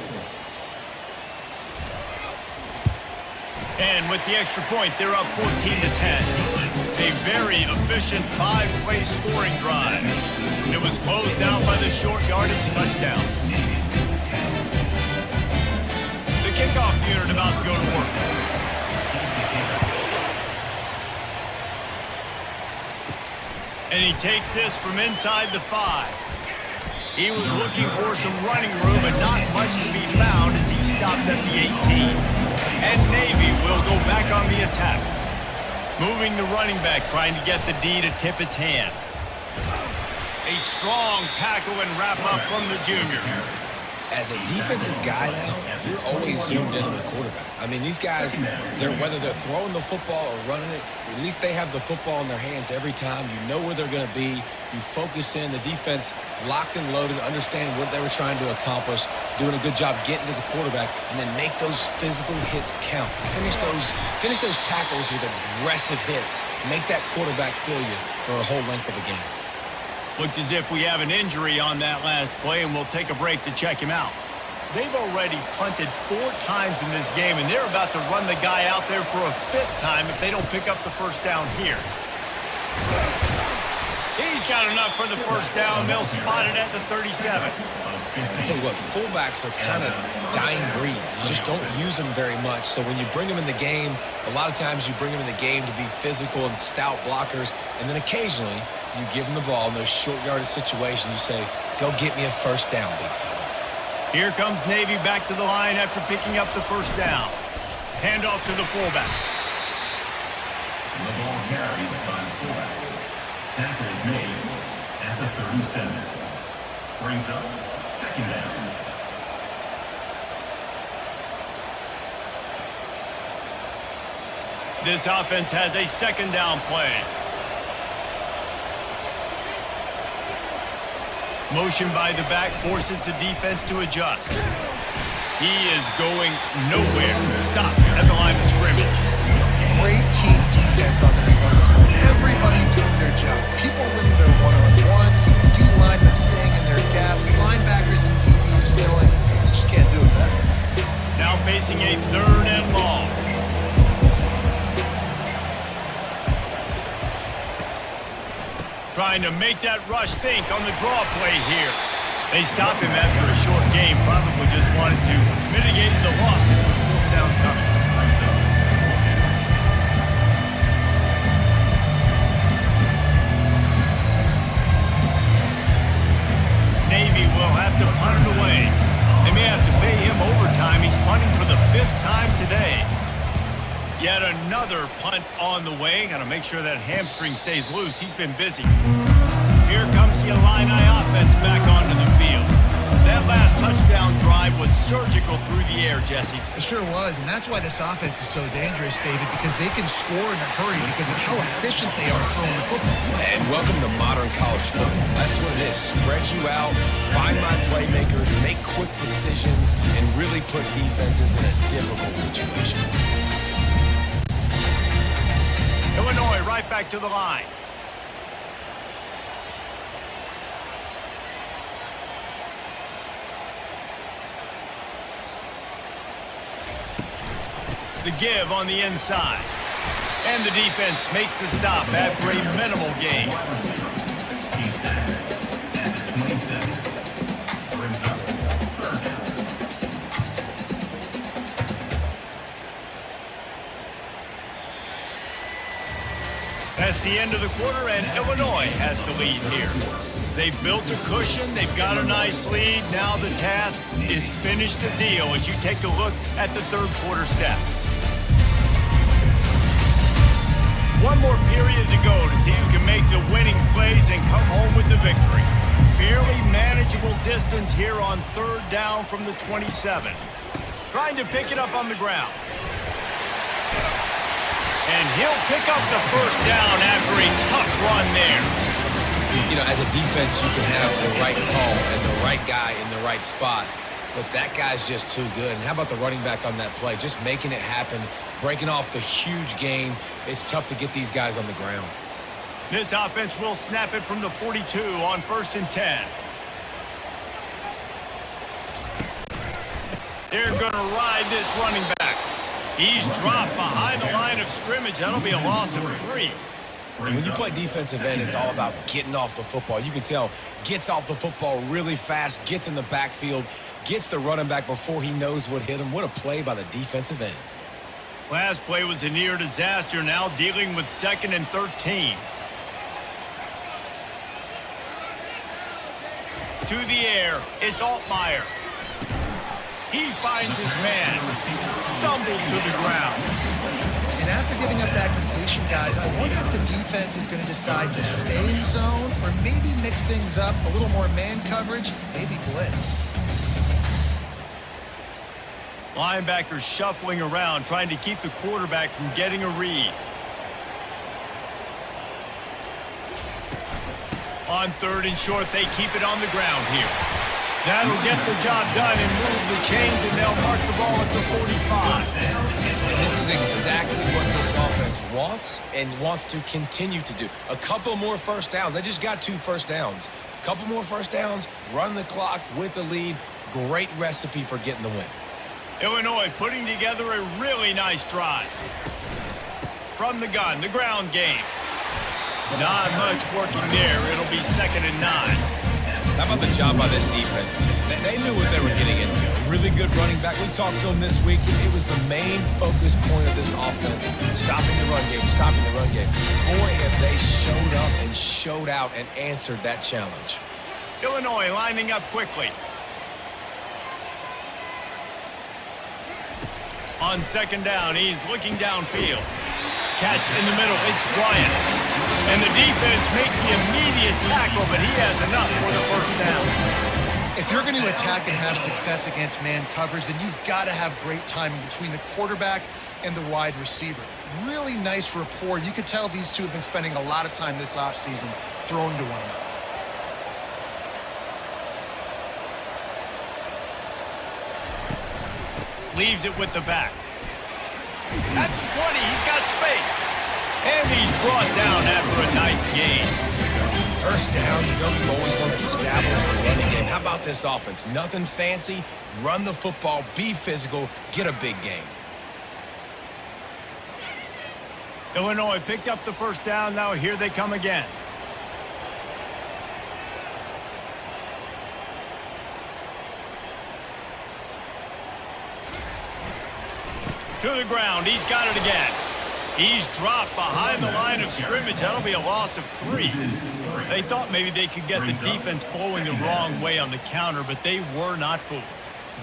And with the extra point, they're up 14-10. A very efficient 5-play scoring drive. And it was closed out by the short yardage touchdown. The kickoff unit about to go to work. And he takes this from inside the 5. He was looking for some running room, but not much to be found as he stopped at the 18. And Navy will go back on the attack. Moving the running back, trying to get the D to tip its hand. A strong tackle and wrap-up from the junior. As a defensive guy now, you're always zoomed in on the quarterback. I mean, these guys, whether they're throwing the football or running it, at least they have the football in their hands every time. You know where they're going to be. You focus in. The defense locked and loaded, understanding what they were trying to accomplish, doing a good job getting to the quarterback, and then make those physical hits count. Finish those tackles with aggressive hits. Make that quarterback feel you for a whole length of a game. Looks as if we have an injury on that last play, and we'll take a break to check him out. They've already punted 4 times in this game, and they're about to run the guy out there for a 5th time if they don't pick up the first down here. He's got enough for the first down. They'll spot it at the 37. I tell you what, fullbacks are kind of dying breeds. You just don't use them very much. So when you bring them in the game, a lot of times you bring them in the game to be physical and stout blockers, and then occasionally you give them the ball in those short yardage situations. You say, go get me a first down, big fella. Here comes Navy back to the line after picking up the first down. Handoff to the fullback. The ball carried by the fullback. Tackle is made at the 37. Brings up 2nd down. This offense has a 2nd down play. Motion by the back forces the defense to adjust. He is going nowhere. Stop at the line of scrimmage. Great team defense on that run. Everybody doing their job. People winning their one-on-ones, D-linemen staying in their gaps, linebackers and DBs filling. You just can't do it better. Now facing a 3rd and long. Trying to make that rush think on the draw play here. They stopped him after a short game. Probably just wanted to mitigate the losses with 4th down coming. Navy will have to punt it away. They may have to pay him overtime. He's punting for the 5th time today. Yet another punt on the way. Got to make sure that hamstring stays loose. He's been busy. Here comes the Illini offense back onto the field. That last touchdown drive was surgical through the air, Jesse. It sure was, and that's why this offense is so dangerous, David, because they can score in a hurry because of how efficient they are throwing the football. And welcome to modern college football. That's what it is. Spread you out, find my playmakers, make quick decisions, and really put defenses in a difficult situation. Illinois right back to the line. The give on the inside. And the defense makes the stop after a minimal gain. He's down at the 27. Brings up 3rd down. That's the end of the quarter, and Illinois has the lead here. They've built a cushion. They've got a nice lead. Now the task is finish the deal as you take a look at the third quarter stats. One more period to go to see who can make the winning plays and come home with the victory. Fairly manageable distance here on 3rd down from the 27. Trying to pick it up on the ground. And he'll pick up the 1st down after a tough run there. You know, as a defense, you can have the right call and the right guy in the right spot. But that guy's just too good. And how about the running back on that play? Just making it happen, breaking off the huge gain. It's tough to get these guys on the ground. This offense will snap it from the 42 on 1st and 10. They're going to ride this running back. He's dropped behind the line of scrimmage. That'll be a loss of 3. And when you play defensive end, it's all about getting off the football. You can tell, gets off the football really fast, gets in the backfield, gets the running back before he knows what hit him. What a play by the defensive end. Last play was a near disaster, now dealing with 2nd and 13. To the air, it's Altmaier. He finds his man, stumbled to the ground. And after giving up that completion, guys, I wonder if the defense is going to decide to stay in zone or maybe mix things up, a little more man coverage, maybe blitz. Linebackers shuffling around, trying to keep the quarterback from getting a read. On 3rd and short, they keep it on the ground here. That'll get the job done and move the chains, and they'll mark the ball at the 45. And this is exactly what this offense wants and wants to continue to do. A couple more 1st downs. They just got 2 1st downs. A couple more 1st downs, run the clock with the lead. Great recipe for getting the win. Illinois putting together a really nice drive. From the gun, the ground game. Not much working there. It'll be 2nd and 9. How about the job by this defense? They knew what they were getting into. A really good running back. We talked to him this week. It was the main focus point of this offense. Stopping the run game, stopping the run game. Boy, have they showed up and showed out and answered that challenge. Illinois lining up quickly. On 2nd down, he's looking downfield. Catch in the middle, it's Bryant. And the defense makes the immediate tackle, but he has enough for the 1st down. If you're going to attack and have success against man coverage, then you've got to have great timing between the quarterback and the wide receiver. Really nice rapport. You could tell these two have been spending a lot of time this offseason throwing to one another. Leaves it with the back. At the 20, he's got space. And he's brought down after a nice gain. 1st down, you know you always want to establish the running game. How about this offense? Nothing fancy. Run the football, be physical, get a big gain. Illinois picked up the 1st down. Now here they come again. To the ground. He's got it again. He's dropped behind the line of scrimmage. That'll be a loss of 3. They thought maybe they could get the defense flowing the wrong way on the counter, but they were not fooled.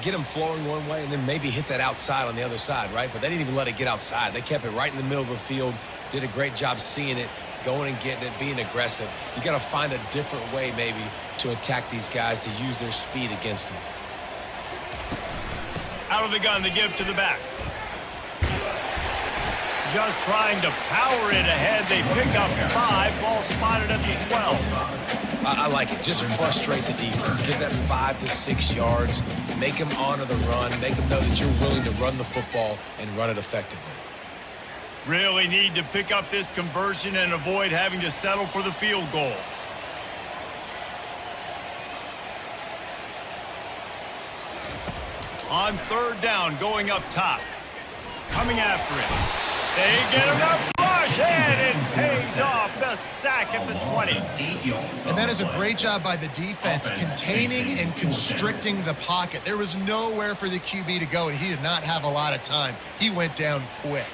Get them flowing one way and then maybe hit that outside on the other side, right? But they didn't even let it get outside. They kept it right in the middle of the field, did a great job seeing it, going and getting it, being aggressive. You got to find a different way maybe to attack these guys to use their speed against them. Out of the gun to give to the back. Just trying to power it ahead. They pick up 5. Ball spotted at the 12. I like it. Just frustrate the defense. Give that 5 to 6 yards. Make them honor the run. Make them know that you're willing to run the football and run it effectively. Really need to pick up this conversion and avoid having to settle for the field goal. On 3rd down, going up top. Coming after it. They get enough rush, and it pays off. The sack at the 20. And that is a great job by the defense, containing and constricting the pocket. There was nowhere for the QB to go, and he did not have a lot of time. He went down quick.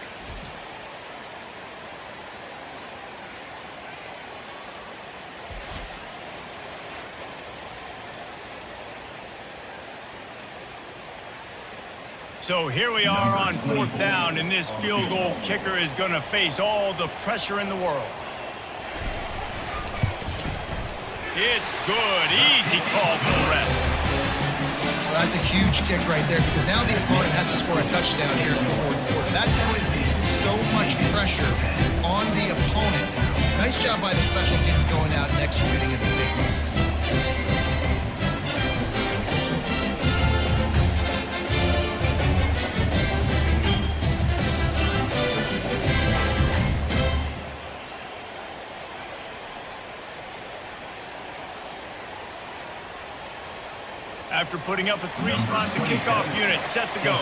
So here we are on 4th down, and this field goal kicker is going to face all the pressure in the world. It's good. Easy call for the ref. Well, that's a huge kick right there, because now the opponent has to score a touchdown here in the 4th quarter. That put so much pressure on the opponent. Nice job by the special teams going out and executing in the big one. After putting up a 3-spot, the kickoff unit set to go.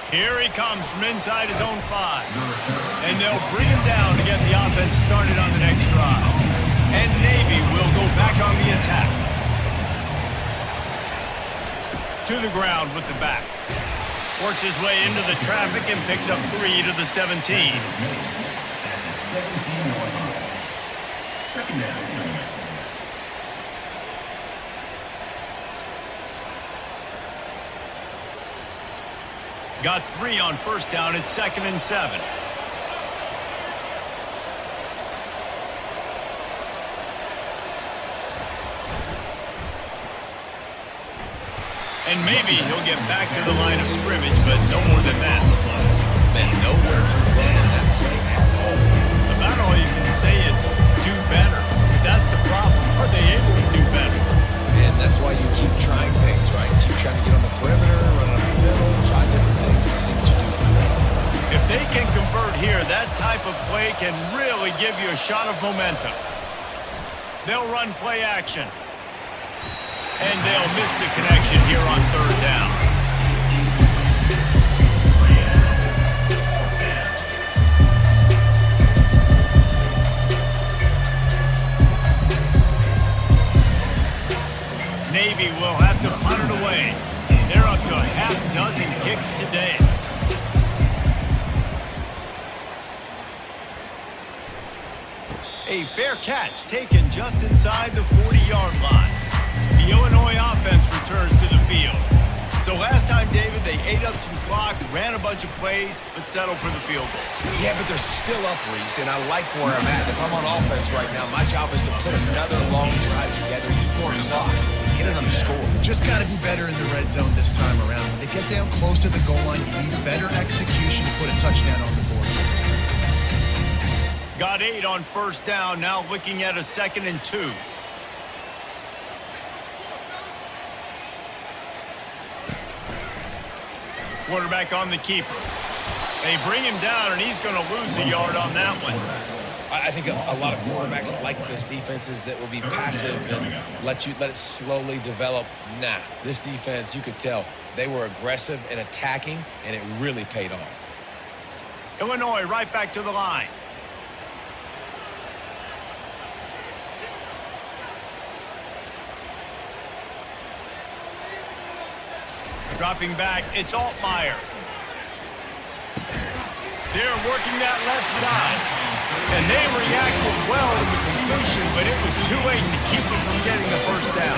Here he comes from inside his own 5. And they'll bring him down to get the offense started on the next drive. And Navy will go back on the attack. To the ground with the back. Works his way into the traffic and picks up 3 to the 17. Second down. Got 3 on 1st down. It's 2nd and 7. And maybe he'll get back to the line of scrimmage, but no more than that. Man, nowhere to run on that play at all. About all you can say is do better. But that's the problem. Are they able to do better? And that's why you keep trying things, right? Keep trying to get on the perimeter, run up the middle, try different things to see what you do. If they can convert here, that type of play can really give you a shot of momentum. They'll run play action. And they'll miss the connection here on 3rd down. Navy will have to punt it away. They're up to a half-dozen kicks today. A fair catch taken just inside the 40-yard line. The Illinois offense returns to the field. So last time, David, they ate up some clock, ran a bunch of plays, but settled for the field goal. Yeah, but they're still up, Reese, and I like where I'm at. If I'm on offense right now, my job is to put another long drive together, eat more clock, and get another score. Just got to be better in the red zone this time around. When they get down close to the goal line, you need better execution to put a touchdown on the board. Got 8 on 1st down, now looking at a 2nd and 2. Quarterback on the keeper. They bring him down, and he's going to lose a yard on that one. I think a lot of quarterbacks like those defenses that will be passive and let it slowly develop. Nah, this defense, you could tell, they were aggressive and attacking, and it really paid off. Illinois right back to the line. Dropping back, it's Altmaier. They're working that left side. And they reacted well to the completion, but it was too late to keep them from getting the 1st down.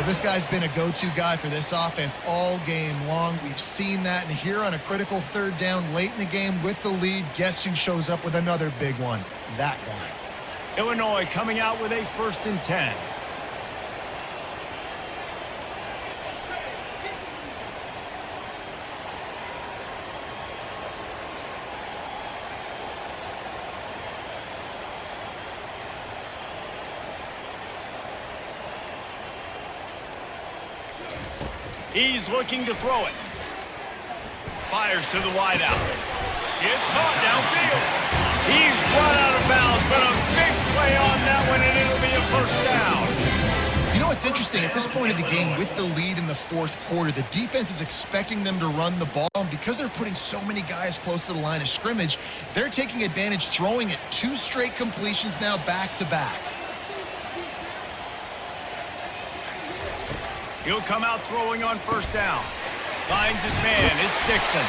Well, this guy's been a go-to guy for this offense all game long. We've seen that, and here on a critical third down late in the game with the lead, guess who shows up with another big one? That guy. Illinois coming out with a 1st and 10. He's looking to throw it. Fires to the wideout. It's caught downfield. He's run out of bounds, but a big play on that one, and it'll be a 1st down. You know what's interesting? At this point of the game, with the lead in the 4th quarter, the defense is expecting them to run the ball, and because they're putting so many guys close to the line of scrimmage, they're taking advantage, throwing it 2 straight completions now back-to-back. He'll come out throwing on 1st down. Finds his man. It's Dixon.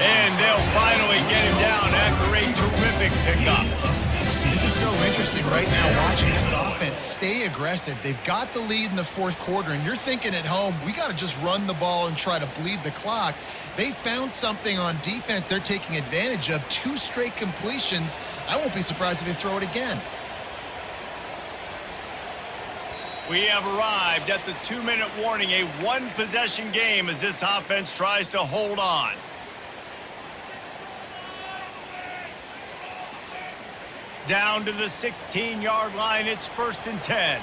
And they'll finally get him down after a terrific pickup. This is so interesting right now watching this offense stay aggressive. They've got the lead in the 4th quarter, and you're thinking at home, we got to just run the ball and try to bleed the clock. They found something on defense they're taking advantage of. 2 straight completions. I won't be surprised if they throw it again. We have arrived at the 2-minute warning, a 1-possession game as this offense tries to hold on. Down to the 16-yard line, it's 1st and 10.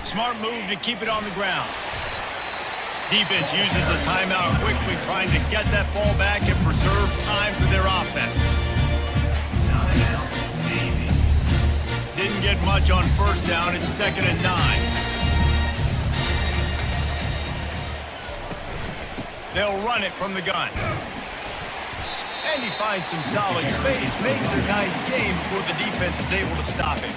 Smart move to keep it on the ground. Defense uses a timeout quickly, trying to get that ball back and preserve time for their offense. Didn't get much on 1st down. It's 2nd and 9. They'll run it from the gun. And he finds some solid space. Makes a nice game before the defense is able to stop him.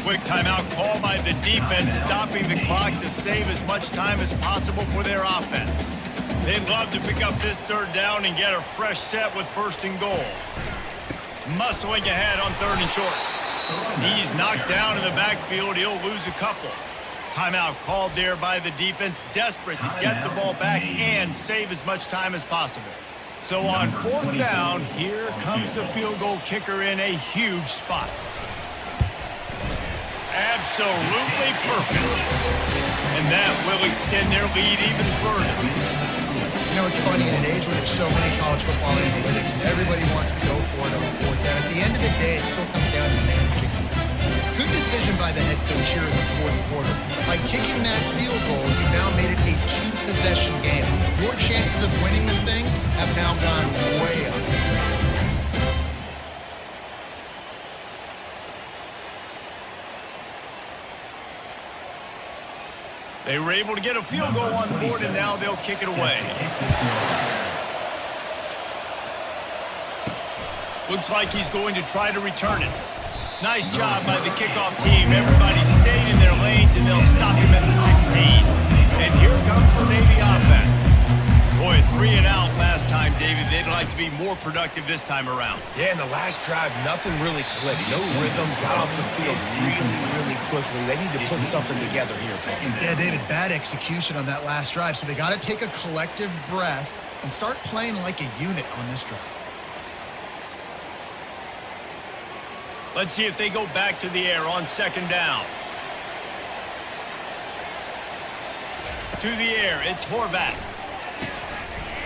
Quick timeout call by the defense, stopping the clock to save as much time as possible for their offense. They'd love to pick up this 3rd down and get a fresh set with 1st and goal. Muscling ahead on 3rd and short. He's knocked down in the backfield. He'll lose a couple. Timeout called there by the defense, desperate to get the ball back and save as much time as possible. So on 4th down, here comes the field goal kicker in a huge spot. Absolutely perfect. And that will extend their lead even further. You know, it's funny, in an age where there's so many college football analytics and everybody wants to go for it on 4th down, at the end of the day, it still comes down to managing. Good decision by the head coach here in the 4th quarter. By kicking that field goal, you've now made it a 2-possession game. Your chances of winning this thing have now gone way up. They were able to get a field goal on the board, and now they'll kick it away. Looks like he's going to try to return it. Nice job by the kickoff team. Everybody stayed in their lanes, and they'll stop him at the 16. And here comes the Navy offense. Boy, 3 and out last time, David. They'd like to be more productive this time around. Yeah, in the last drive, nothing really clicked. No rhythm, got off the field really quickly. They need to put something together here. Yeah, David, bad execution on that last drive, so they got to take a collective breath and start playing like a unit on this drive. Let's see if they go back to the air on 2nd down. To the air, it's Horvath.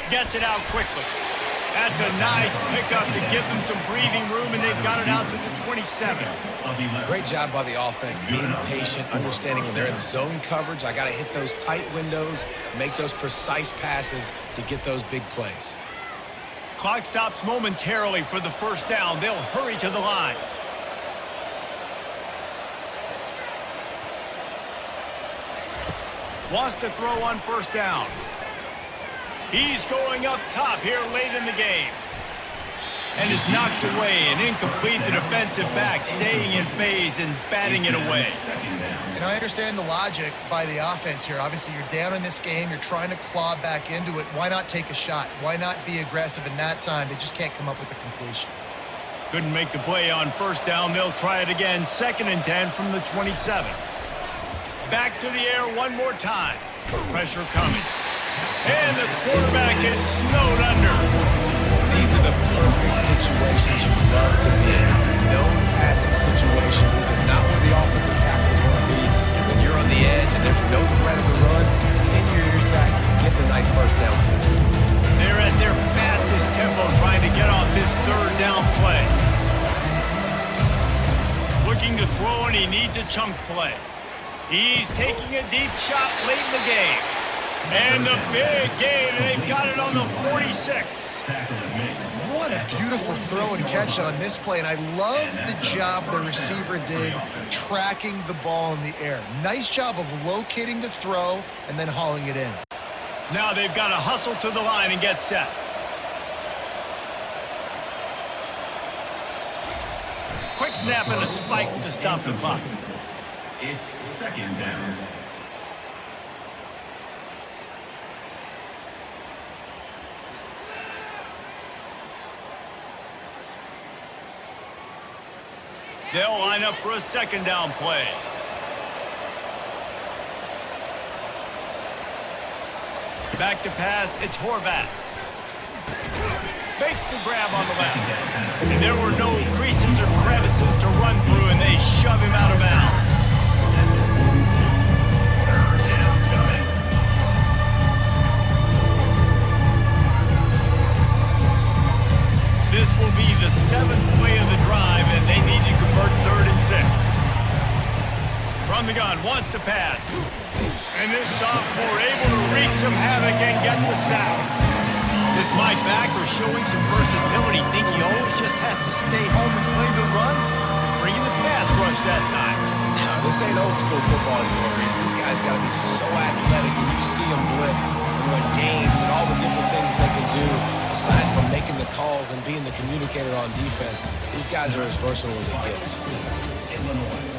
Gets it out quickly. That's a nice pickup to give them some breathing room, and they've got it out to the 27. Great job by the offense, being patient, understanding when they're in zone coverage. I got to hit those tight windows, make those precise passes to get those big plays. Clock stops momentarily for the 1st down. They'll hurry to the line. Wants to throw on 1st down. He's going up top here late in the game. And is knocked away and incomplete. The defensive back staying in phase and batting it away. And I understand the logic by the offense here. Obviously, you're down in this game. You're trying to claw back into it. Why not take a shot? Why not be aggressive in that time? They just can't come up with a completion. Couldn't make the play on first down. They'll try it again. 2nd and 10 from the 27. Back to the air one more time. Pressure coming. And the quarterback is snowed under. These are the perfect situations you love to be in. No passing situations. These are not where the offensive tackles want to be. And when you're on the edge and there's no threat of the run, pin your ears back, get the nice first down set. They're at their fastest tempo trying to get off this 3rd down play. Looking to throw, and he needs a chunk play. He's taking a deep shot late in the game. And the big gain, and they've got it on the 46. What a beautiful throw and catch on this play, and I love the job the receiver did tracking the ball in the air. Nice job of locating the throw and then hauling it in. Now they've got to hustle to the line and get set. Quick snap and a spike to stop the clock. It's 2nd down. They'll line up for a 2nd down play. Back to pass, it's Horvath. Makes the grab on the left. And there were no creases or crevices to run through, and they shove him out of bounds. 3rd down coming. This will be the 7th play of the drive, and they need to convert 3rd and 6. From the gun, wants to pass. And this sophomore able to wreak some havoc and get the sack. This Mike backer showing some versatility. Think he always just has to stay home and play the run? He's bringing the pass rush that time. Now, this ain't old school football anymore, Reese. These guys got to be so athletic, and you see them blitz and run games and all the different things they can do. Aside from making the calls and being the communicator on defense, these guys are as versatile as it gets. Illinois.